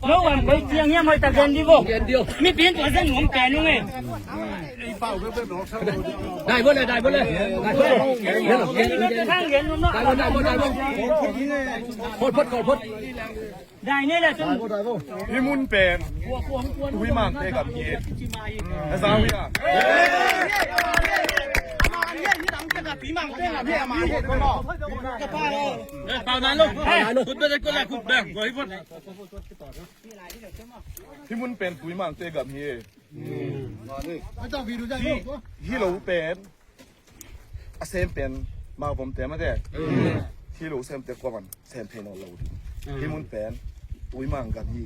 no one mới chiang nhá mới ta gần đi vô mi biếnตัวdân ngomแก่นู่นไงได้บ่เลยได้บ่เลยข้างเห็นนู่นเนาะพดได้นี่แหละจนพี่มุนเป็นคุยมากเตกับพี่อาซาวิอ่ะพี่มุนเป็นคุยมากเตกับพี่ที่เราเป็นอาเซมเป็นมาผมเต็มมาแต่ที่เราเซมเต็มกว่ามันเซมเพนเราพี่มุนเป็นคุยมากกับพี่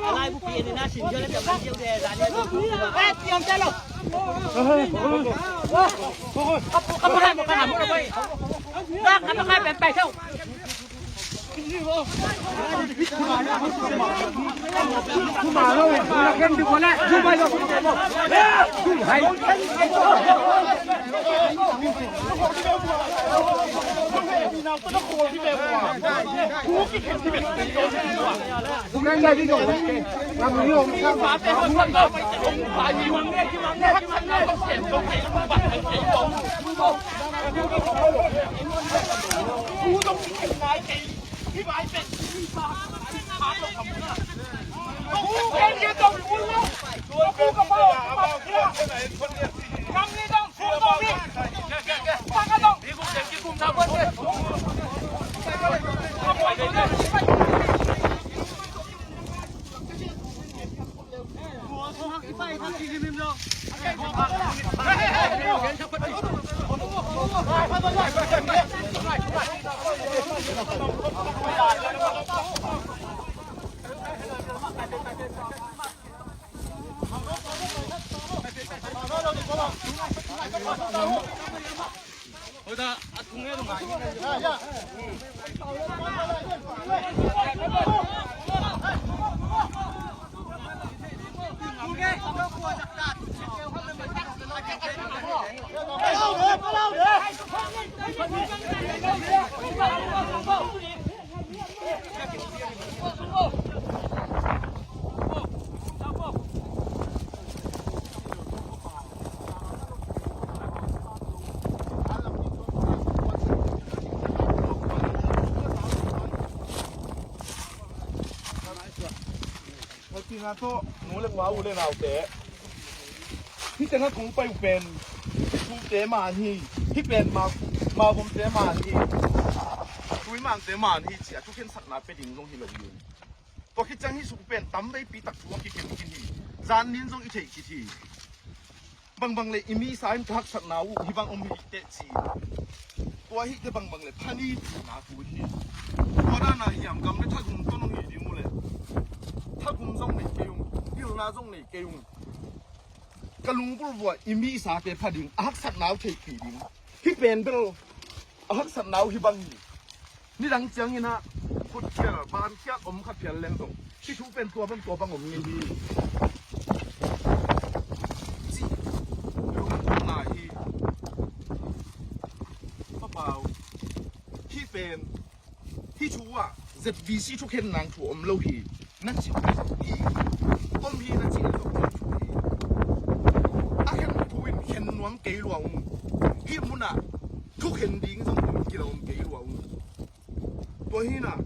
อะไรผู้ปีนี่นะสินเยอะแล้วแต่มันเยอะแต่ร้านนี้เอ๊ะเตรียมใจแล้วเขาพูดให้หมดกันหมดเลยร่างกันต้องให้เป็นไปเท่ามาแล้วเราเก่งทุกคนแล้วช่วยไปก่อนให้นั่นได้ที่โดนทำเรื่องข้ามฟ้าไปคนละไปลงฝ่ายมีวังเนี่ยที่วังเนี่ยต้องเสียตรงไหนต้องบัตรไหนต้องกูต้องเก็บนายตีพี่บายเป็นพี่ฟ้าขาตกคำพูดกูเป็นยืนตรงกูแล้วกูกับพ่อคำนี้ต้องสู้ตรงนี้ฟังกันต้องนี่กูเด็กที่กูทำเพื่อนงานโตหนูเล็กว้าวเลยเราเตะที่จะงั้นคงไปเป็นกูเตะมาที่เป็นมาผมเตะมาที่คุยมาเตะมาที่เสียทุกเห็นสักนาเป็นดิ่งลงที่เราอยู่ตัวคิดจังที่สุกเป็นตั้มไปปีตักตัวคิดเก็บกินที่จานนินทรงอีเทกิที่บางเลยอิมีสายทักสักนาวูที่บางอมหิเตะจีตัวหิจะบางเลยพันนี่นากูที่ตัวด้านไหนอย่างกำได้ถ้าคุณต้นน้องหิดิมูเลยถ้าคุณส่งในเกยุงที่เราส่งในเกยุงกะลุงพูดว่าอิมีสาเกพัดิ่งอักษรนาวเทกีดิ่งที่เป็นเบลอักษรนาวที่บางนี่ดังเจียงนี่นะพูดเกี่ยวบ้านเกี่ยวอมขับเพียรแรงส่งที่ชูเป็นตัวบางอมเงี้ยดีจีลุงพูดหน่อยเปล่าที่เป็นที่ชูอ่ะเจ็ดวีซีทุกเห็นนางถูอมโลหีนั่นสิอีอมพีนั่นสิลูกชูอีอาเห็นทูวินเห็นนวงเกลวงที่มุน่ะทุกเห็นดีก็ต้องกิโลมเกลวงตัวนี้น่ะ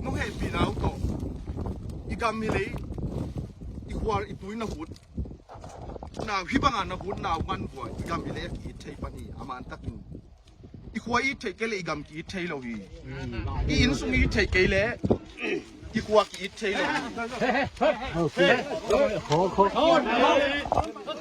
น้องเห็นปีนาวก็อีกามิเลยอีควาอีตุยน่ะหุดน่าพิบังอันน่ะหุดน่าวันกว่าอีกามิเลยอีเทปนี่อามันตักินอีควาอีเทเกเลอีกามกีเทเราฮีอีอินสุงอีเทเกเลอีควากีเทเ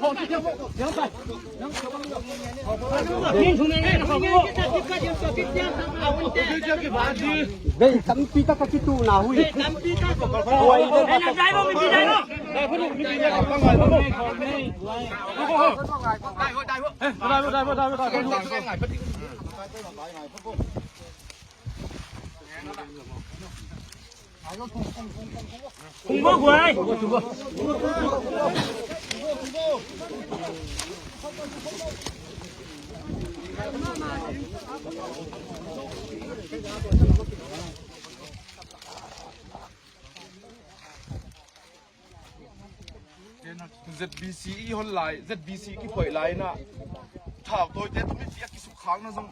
รา ZBC อีฮอนไลน์ ZBC กี่ป่วยไลน์นะข่าวตัวเต้ตุ้มที่กี่สุขขังนะส่ง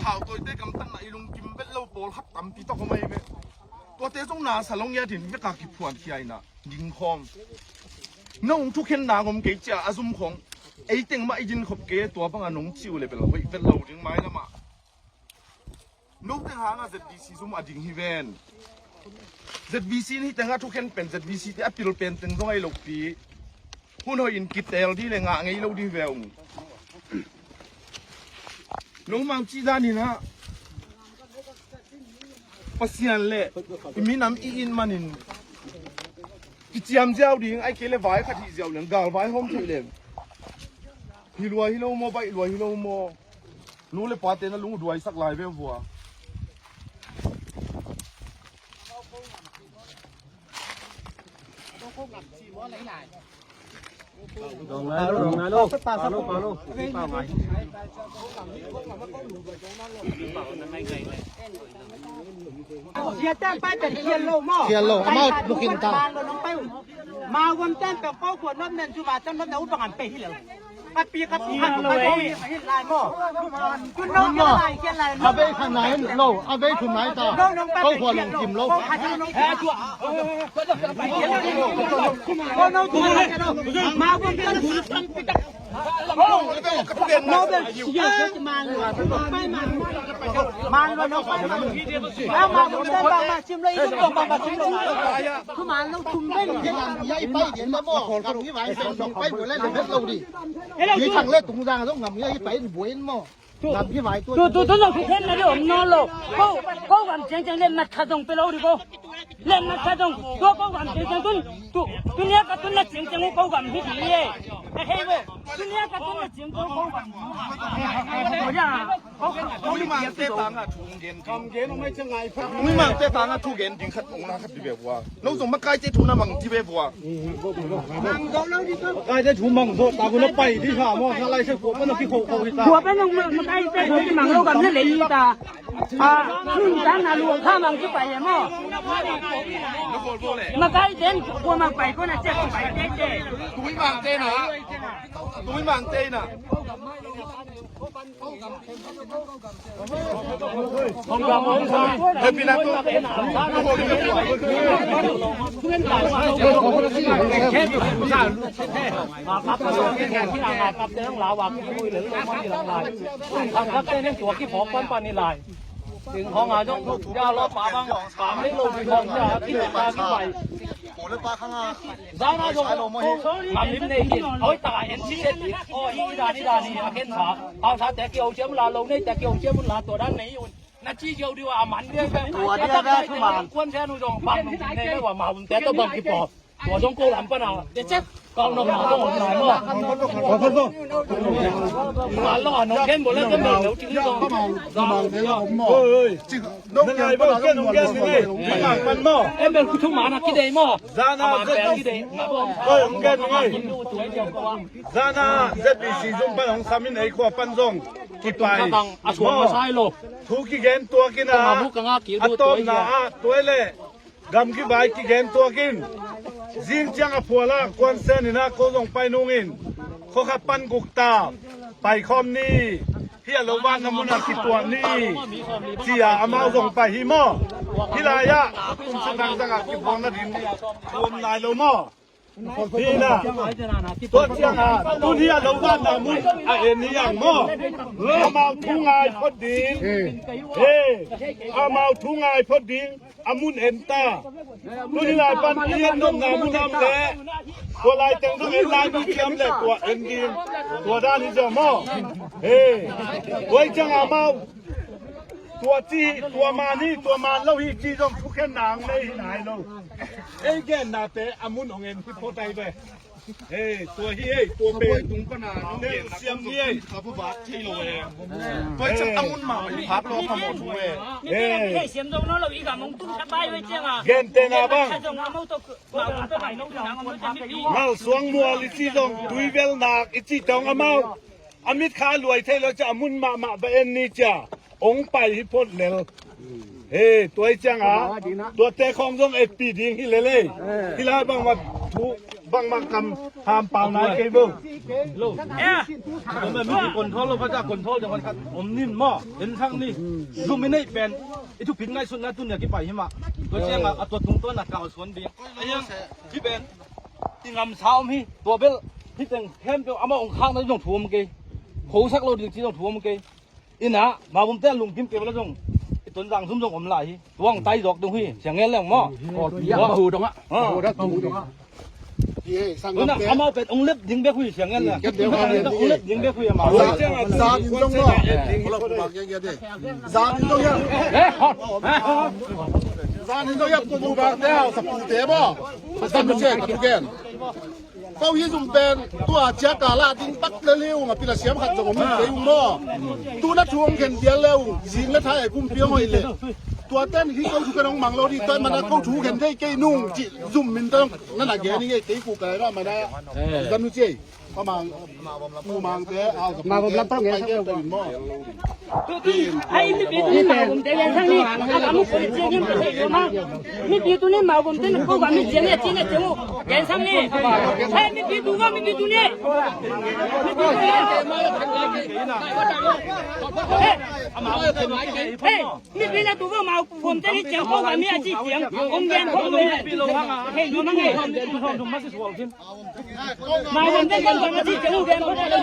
ข่าวตัวเต้กำตั้งไหนลุงกิมเป็นเล่าโบลขับตั้มปีต้องทำไมเว้ยตัวเต้ส่งนาสลงยาถิ่นไม่กล้ากี่พวนขี้ไอ้น่ะยิงคอมน้องทุกเห็นนางผมเกจ่าอาซุมของไอ้เต็งมาไอ้ยินขบเกตัวพังอันน้องชิวเลยเป็นเราเป็นเราถึงไม้ละมาน้องเต็งหางอ่ะ ZBC ซุ่มอดิ่งฮิเวน ZBC นี่แต่งอ่ะทุกเห็นเป็น ZBC ที่อัพพิลเป็นเต็งต้องไอ้ลูกปีหุ่นหอยอินกิเตลที่เลยงะไงเราดีเวลน้องมังจีด้านนี่นะปัสยันเล่มีน้ำอินมันอินกิจยามเจ้าดิ่งไอ้เคเลไว้ขัดที่เจ้าเหลืองกาลไว้ห้องเฉยเลยฮิลัวฮิโลโมไปฮิลัวฮิโลโมรู้เลยปาเต้นลุงด้วยสักลายเว้ยวัวลงนะลูกนะลูกปลาลูกปลาลูกปลาไหม เขียนแต้มไปแต่เขียนโลหม้อ เขียนโลเอามาลูกกินตา มาวันแต้มแต่ก็ควรน้ำเนินจุฬาจังน้ำเนินอุปกรณ์ไปที่เหลือกับปีกับปีกับไปที่ลายหม้อคุณน้องเขียนลาย เอาไปข้างไหนโลเอาไปถุงไหนต่อเขาควรลงกิมโล แพ้ชั่วก็น้องตัวมาวันแต้มถูกตั้งปีตักโน้ตเป็นเยอะจะมาเลยไปมาเลยน้องไปแล้วมาวันแต้มมาชิมเลยทุกคนมาชิมเลยทุกมาแล้วคุมได้เลย ยายไปเห็นแล้วบ่คนเขาที่ไหวเป็นดอกไปหัวเล่นเพชรเราดิยี่ทางเล่นตุงจางต้องงำยายไปบวยมั่งำที่ไหวตัว 都让他看那里我们那了，我往前前连马卡中ไปแล้วดิกู连马卡中ตัวกู往前前ตัวเนี้ยก็ตัวนั้น前前我กู往ที่ดีเลยไอ้เฮ้ยตัวเนี้ยก็ตัวนั้น前前我往我呀อุ้ยมังเตตังอ่ะทุ่งเย็นคำเย็นไม่ใช่ไงอุ้ยมังเตตังอ่ะทุ่งเย็นถึงขัดองค์นะครับที่เบียบัวน้องส่งมาใกล้เจ้าทุ่งน้ำมังที่เบียบัว ไอ้เจ้าชูมังโซตาคนละไปที่ข้ามออะไรเชื่อผมมันต้องพิโคโคที่ตา 我本来我该在我去忙了，我们来的啊，你咱那路他们去摆什么？我该点我们摆过来这个摆这些。 ตุ้ยมังเตนะตุ้ยมังเตนะเฮ้ยพี่นัทตัวน้องบอกที่เบียบัว ครับที่หลังครับเจ้าหลาวักคุยหรือลงมาที่หลังลายทำครับเจ้าตัวที่ผมปั้นปานนี่ลายถึงห้องอาจจะยาล้อป่าบ้างป่าไม่ลงที่ห้องยาที่ตาที่ไหว 我的八康啊， ร้านอาจจะมันลิ้มในหินเอาตาเห็นที่เด็ดโอ้ยดานี่อาเข็นขาเอาถ้าแต่เกี่ยวเชื่อมลาลงนี่แต่เกี่ยวเชื่อมลาตัวด้านไหนอยู่นาทีเดียวดีว่ามันเนี่ยตัวเดียวได้ขึ้นมาควรแค่นู่นจงปังในไม่ว่ามาบุญแต่ต้องบังกี่ปอบตัวจงโกหลังปะนาเดี๋ยวเจ๊กองนกหนาต้องหน่อยมั้งมาล่อน้องเข้มหมดแล้วก็เหม็นแล้วจริงจง จริงน้องใหญ่บ้างแก่น้องแก่สิพี่มังมันหม้อ เอ็มเป็นคุทุกหมานะกี่เดย์มั้ง ซานา มา เจ็ด แปลกี่เดย์มาบ้าง เฮ้ยแก่ยังไง ดูตัวเดียวก็ว่า ซานาเจ็ดปีสี่จงเป็นของสามีไหนขวบปันจงกี่ไป ข้าตังอาชวงมาใช่ลูก ทุกกี่เกนตัวกิน ก็ อ่ะ มาบุกกังอากี่ อะ ดู ต้ ตัว ม เดี นะ ยว ตัวเล่กำกี่ใบกี่เกนตัวกินจิงจังอ่ะผัวละควนเส้นนี่นะเขาลงไปนุ่งอินเขาขับปั้นกุกตาไปคอมนี่เฮียโลวันน้ำมันกี่ตัวนี่เจียอามาส่งไปฮิโมฮิลายะตุ้มสังกังสังกักี่ฟองนาดินรวมนายโลโม นี่นะตัวเชียงอ่ะตัวนี้เราบ้านนามุนเอ็นนี่อย่างมั่วอามาทุ่งไงพอดีอามาทุ่งไงพอดีอามุนเอ็นตาตัวนี้ลายปันเอียนนมนามุนน้ำแหล่ตัวลายแตงต้องเอ็นลายมีเทียมแหล่ตัวเอ็นดีตัวด้านนี้จะมั่วตัวจังอามาตัวจีตัวมานี่ตัวมาเล่าอีจีต้องทุกแค่นางไม่ไหนเราแกนาเตอามุนของเอ็นที่พอใจไปตัวเฮ้ตัวเป็นตุงปนาเนี่ยเสียมนี่ขับบัตรใช่เลยตัวจังอามุนมาพับโลขโมยทุเรศเสียมตรงนั้นเราอีกอะมองตุ้งทับใบไว้เจ้าอ่ะ เกณฑ์เตนาบ้าง ถ้าจะงามาตัวมาคนไปไหนน้องทางมันจะไม่ดี เมาสวงมัวลิจีจงดุยเวลนักอิจีจงอามาอามิดขารวยเทเราจะอามุนมาเบนนี่จ้าองไปฮิพดเลวตัวจังอ่ะตัวเตะของจงเอปีดิ้งฮิเลเล่ฮิลาบังมาทุบางคำห้ามเปล่านะเกบุลูกผมไม่มีคนท้อลูกพระเจ้าคนท้อจังหวัดผมนิ่มหม้อเห็นทั้งนี้ลูกไม่ได้เป็นไอ้ทุกผิดง่ายสุดนะตุนเนี่ยกี่ไปใช่ไหมตัวเชียงอ่ะตัวตรงตัวหนักเก่าสวนดีไอ้ยังที่เป็นที่งำเช้าพี่ตัวเบลที่แต่งแคมเปลเอามาองค์ข้างนั้นต้องถ่วมกี่โขสักโลดีที่ต้องถ่วมกี่อินะมาผมเต้นลุงกิมเก็บแล้วจงต้นรังซุ้มจงผมไหลตัวงไตดอกตรงพี่เสียงเงี้ยแล้วหม้อมาหูตรงอ่ะ那阿毛被ông lớp dính bé khui chẳng nghe là ông lớp dính bé khui mà gia đình trong đó gia đình trong đó gia đình trong đó tôi mua bạc đeo sập tế bò sập một chuyện sập kiện câu hi dùng bên tôi chia cả là dính bắt lêu mà bây giờ xiêm hạt rồi mình lấy dùng bò tôi đã chuông khen tiền lêu dính nó thay cũng phiêu hồi lệตัวเต้นที่เขาชูกันน้องมังเราดีต้นมันเขาชูกันได้แก่นุ่งจิซุ่มมินต้องนั่นแหละแกนี่ไงตีกูกันแล้วมาได้กันนู่นสิประมาณมูมังเตะเอามาผมรับต้องเงี้ยครับไอ้ไม่ปีตัวนี้มาผมเต้นทั้งนี้อามุคนเจียนี่ไม่ใช่หรอมั้งไม่ปีตัวนี้มาผมเต้นเขาว่าไม่เจียนี่เจียนี่เจียมูแกนทั้งนี้ไอ้ไม่ปีตัวว่าไม่ปีตัวนี้ไม่ปีตัวนี้ไม่ปีนะตัวว่ามาผมเต้นเจียเขาว่าไม่อาชีพเจียงองแกนเขาเลยเฮ้ยดูนั่งไงมาผมเต้นเขาว่าอาชีพเจียงองแกนเขาเลย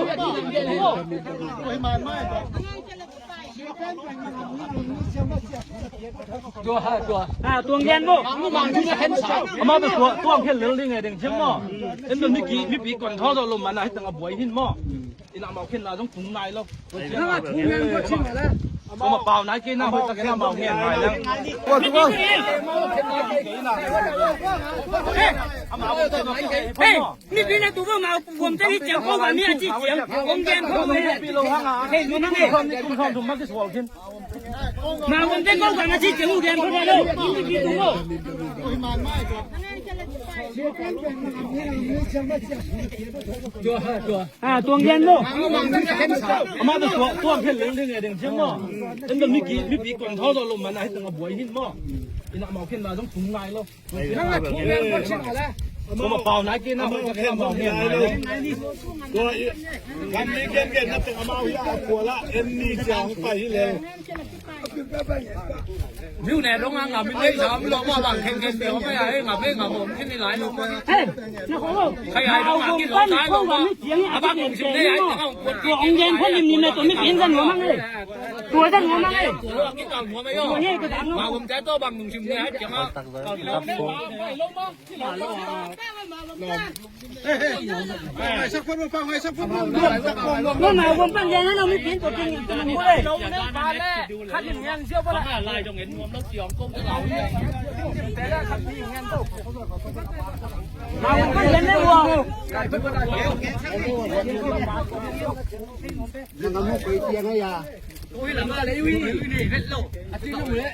ตัวเงี้ยโม่อามาเป็นตัวแค่เหลืองลิงไงเด็กเชื่อมอเอ็นตัวนี้กี่มีปีก่อนเขาเราลงมานะให้ตั้งเอาบวยหินมออินาเมาขึ้นเราต้องถุงในเราก็มาเป่าไหนกินน้ำไปตะแคงเมาเงี้ยไปแล้วเฮ้ยนี่ปีนั้นตัวว่ามาผมจะให้เจ้าเขาว่ามีอาชีพเจียงองแกนเขาเลยเฮ้ยดูนั่งไงมาผมเต้นก็ว่าอาชีพเจียงองแกนเขาเลยนี่ปีตัวตัวเงี้ยโม่อามาเป็นตัวแค่เหลืองลิงไงเด็กเชื่อมอเอ็นตัวนี้กี่มีปีก่อนเขาเราลงมานะให้ตั้งเอาบวยหินมออินาเมาขึ้นเราต้องถุงในเราก็มาเป่าไหนกินน้ำไปตะแคงเมาเงี้ยไปแล้วตัวทำนี้เก่งๆนะเป็นอามาวิอาขัวละเอ็นนี่จะไปที่เร็วมิวเนี่ยลงมางับมิวได้สามลงมาบังเข่งเดียวไม่ใช่งับไม่งับผมที่นี่หลายลงมาเฮ้ยนะเขาใครให้ลงมากินลงท้ายลงมาอาบังผมชิมได้ไอ้ตัวองเย็นพ่นยิมนี่เลยตัวไม่กินกันหัวมั้งเลยตัวกันหัวมั้งเลยตัวกินกันหัวไม่ย่อมาผมใจโตบังหนุ่มชิมได้จะมาสักคนมาฟังให้สักคนมา ก็มาผมปั้นยันนั้นเราไม่กินตัวจริงตัวนี้เลยลงเล่นมาแล้วขันอย่างเงี้ยเชื่อป่ะล่ะลายตรงเห็นรวมแล้วเกี่ยวก้มเราแต่ละขันที่อย่างเงี้ยโตมาผมปั้นยันได้วัวยังเอาไปเตียงให้ยาอุ้ยหลังมาเลยอุ้ยนี่เฮ็ดโลอาทิตย์นึงเลย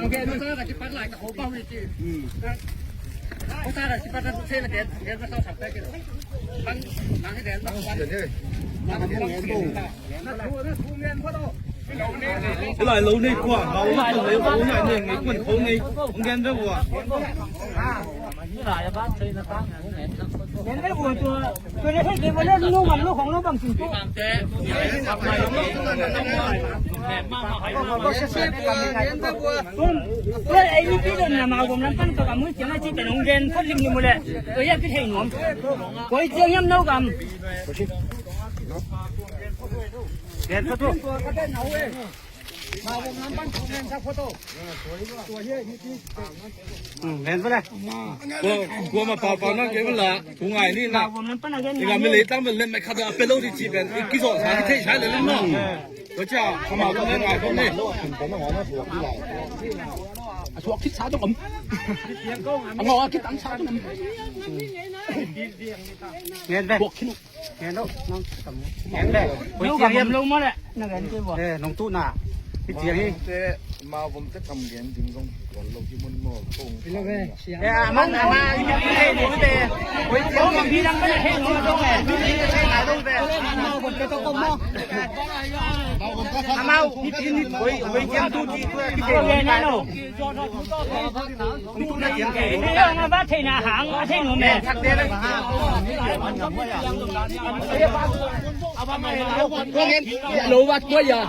โอเคนั่นก็จะปัดหลายกับเขาเป้าจริงเขาตาสิปัดเส้นละเด็ดมาเข้าถับได้กันปันหลังให้แดนปันเดี๋ยวนี้มาทำยังไงตู้来老你瓜，老你好人你你滚好你，我见到我。นี่หลายบ้านเคยนะบ้าน เห็นได้บัวตัวนี้ให้เก็บไว้แล้วลูกมันลูกของเราบางสิ่งตัวตัวไอ้นี่ที่เดินมาผมนั้นตั้งตัวกับมือเสียงไอ้ที่เป็นองค์เด่นคนริมอยู่หมดเลยตัวแยกที่เทียนหนวมตัวเจียงย่ำเน่ากันเด็ดตัวเห็นปะเนี่ย กลัวมาป่านั่นเกมันละถุงไงนี่นะ ผมนั้นปั้นอะไร 你看没来，当没来，没看到北路的这边，你给说啥？你退下来了嘛？我讲他妈的，爱讲的。พวกคิดช้าจังผมงอคิดตังช้าจังผม เห็นไหมเห็นแล้วน้องเห็นไหมลูกกับผมลงมาเลยนั่นเห็นตัวบ่น้องตู้น่ะพี่เจียง 这嘛，我们在干眼睛中，我老去问么动。มันมาให้หนูเตะโอ้ยเขาบางทีนั่งไม่ได้ให้หนูมาตรงไหนให้หนาตรงเตะผมจะต้องก้มมองมาพี่จีนโอ้ยเจียงตู้จีพี่เจียงเงี้ยนะลูกนี่เรามาบ้านเทนาหางเทหนูแม่ทักเตะเลยรู้ว่าตัวใหญ่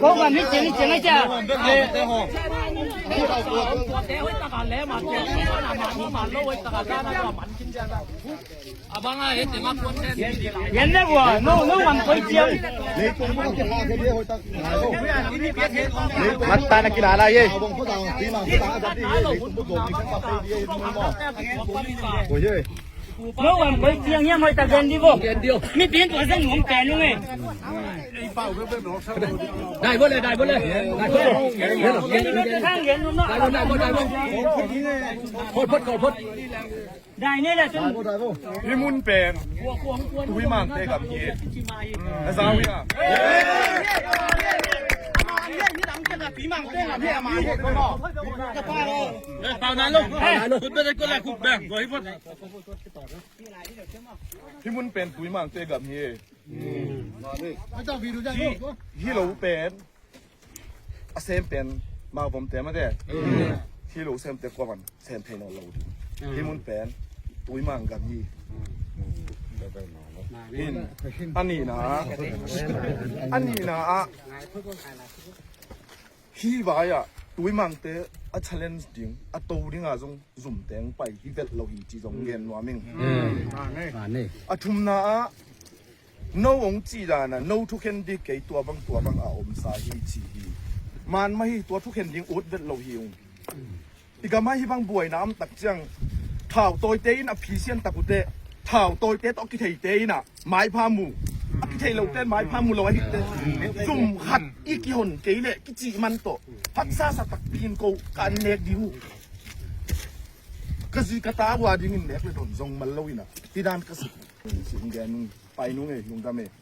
เขาแบบนี้เจียงไม่เจ้าเห็นได้บ่น้องมันเคยเจียงมันตานักกีฬาอะไรเย้น้องมันเคยเจียงยังไม่ตะเกียงดีบ่มีเปลี่ยนตัวเส้นหนุ่มแก่ลุงไงได้บ่เลยได้บ่เลยข้างเห็นน้องได้เนี่ยแหละจน พี่มุนเป็นตุยมันเตะกับเย่ไอ้สาวิอ่ะตอนนั้นลูกคุณเป็นคนแรกคุณแบ่งไว้พอดีพี่มุนเป็นตุยมันเตะกับเย่ที่เราเป็นเซมเป็นมาผมเตะมาเด้ที่เราเซมเตะกว่ามันเซมเพนเราพี่มุนเป็นตุยมันกับเย่อันนี้นะที่ว่าอ่ะตุยมังเตะa challenge ding a to ding a jong zum teng pai hi vet lo hi chi jong gen wa ming a thum na no ong chi da na no thu khen di ke tua bang a om sa hi chi hi man ma hi tua thu khen ding ut vet lo hi ung iga ma hi bang buai na am tak chang thau toy te in a phi sian takute thau toy te to ki thei te na mai pha mu ki thei lo te mai pha mu lo hi te zum khat i ki hon ke le ki chi man toพักซาสตักปีนโกกันเน็กดิวก็สิกตาว่าดิงินเน็กเลยโดนทรงมันลอยนะที่ด้านก็สิสิงแกนไปนู้นไงลุงตาเมย์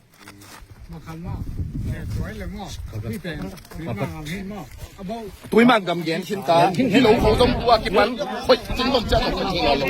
ตุยมันกำเย็นชินตาที่หลงเขาต้องตัวกินมันคอยจิ้งลมจะตกทีเราเลย